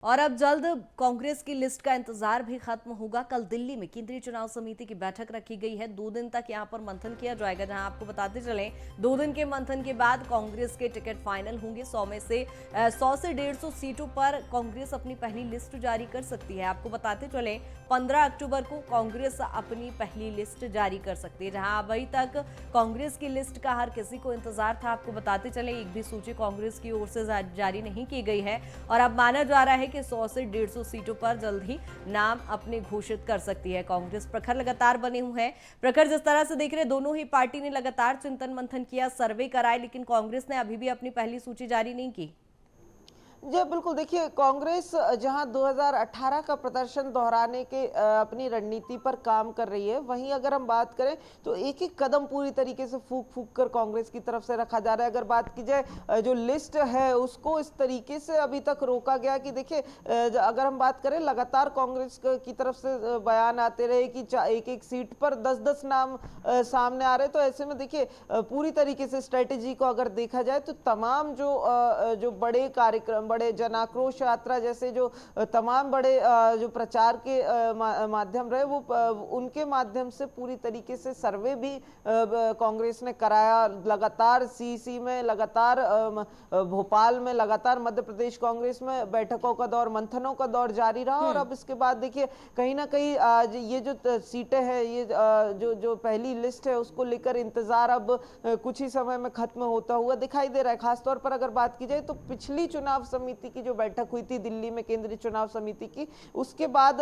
और अब जल्द कांग्रेस की लिस्ट का इंतजार भी खत्म होगा। कल दिल्ली में केंद्रीय चुनाव समिति की बैठक रखी गई है। 2 दिन तक यहां पर मंथन किया जाएगा, जहां आपको बताते चलें 2 दिन के मंथन के बाद कांग्रेस के टिकट फाइनल होंगे। 100 से 150 सीटों पर कांग्रेस अपनी पहली लिस्ट जारी कर सकती है। आपको बताते चलें 15 अक्टूबर को कांग्रेस अपनी पहली लिस्ट जारी कर सकती है, जहां अभी तक कांग्रेस की लिस्ट का हर किसी को इंतजार था। आपको बताते चले एक भी सूची कांग्रेस की ओर से जारी नहीं की गई है और अब माना जा रहा है कि 100 से 150 सीटों पर जल्द ही नाम अपने घोषित कर सकती है कांग्रेस। प्रखर लगातार बने हुए हैं। प्रखर, जिस तरह से देख रहे दोनों ही पार्टी ने लगातार चिंतन मंथन किया, सर्वे कराए, लेकिन कांग्रेस ने अभी भी अपनी पहली सूची जारी नहीं की। जी बिल्कुल, देखिए कांग्रेस जहां 2018 का प्रदर्शन दोहराने के अपनी रणनीति पर काम कर रही है, वहीं अगर हम बात करें तो एक एक कदम पूरी तरीके से फूक फूक कर कांग्रेस की तरफ से रखा जा रहा है। अगर बात की जाए जो लिस्ट है उसको इस तरीके से अभी तक रोका गया कि देखिए अगर हम बात करें लगातार कांग्रेस की तरफ से बयान आते रहे कि एक एक सीट पर 10-10 नाम सामने आ रहे, तो ऐसे में देखिए पूरी तरीके से स्ट्रेटेजी को अगर देखा जाए तो तमाम जो बड़े कार्यक्रम, बड़े जन आक्रोश यात्रा जैसे जो तमाम बड़े जो प्रचार के माध्यम रहे, वो उनके माध्यम से पूरी तरीके से सर्वे भी कांग्रेस ने कराया। लगातार सीसी में, लगातार भोपाल में, लगातार मध्य प्रदेश कांग्रेस में बैठकों का दौर, मंथनों का दौर जारी रहा। और अब इसके बाद देखिए कहीं ना कहीं ये जो सीटें हैं, ये जो पहली लिस्ट है, उसको लेकर इंतजार अब कुछ ही समय में खत्म होता हुआ दिखाई दे रहा है। खासतौर पर अगर बात की जाए तो पिछली चुनाव समिति की जो बैठक हुई थी दिल्ली में, केंद्रीय चुनाव समिति की, उसके बाद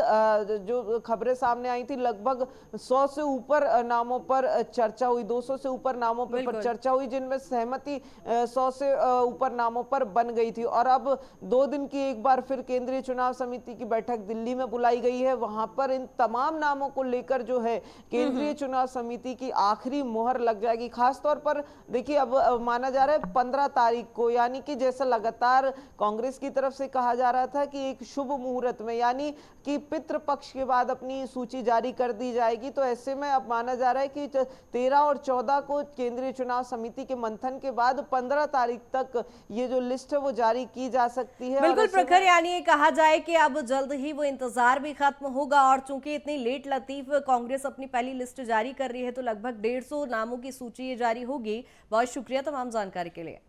जो खबरें सामने आई थी, लगभग 100 से ऊपर नामों पर चर्चा हुई, 200 से ऊपर नामों पर चर्चा हुई, जिनमें सहमति 100 से ऊपर नामों पर बन गई थी। और अब 2 दिन की एक बार फिर केंद्रीय चुनाव समिति की बैठक दिल्ली में बुलाई गई है। वहां पर इन तमाम नामों को लेकर जो है केंद्रीय चुनाव समिति की आखिरी मोहर लग जाएगी। खासतौर पर देखिए अब माना जा रहा है 15 तारीख को, यानी कि जैसा लगातार कांग्रेस की तरफ से कहा जा रहा था कि एक शुभ मुहूर्त में, यानी कि पितृ पक्ष के बाद अपनी सूची जारी कर दी जाएगी, तो ऐसे में अब माना जा रहा है कि 13 और 14 को केंद्रीय चुनाव समिति के मंथन के बाद 15 तारीख तक ये जो लिस्ट है वो जारी की जा सकती है। बिल्कुल प्रखर, यानी ये कहा जाए कि अब जल्द ही वो इंतजार भी खत्म होगा। और चूंकि इतनी लेट लतीफ कांग्रेस अपनी पहली लिस्ट जारी कर रही है, तो लगभग 150 नामों की सूची ये जारी होगी। बहुत शुक्रिया तमाम जानकारी के लिए।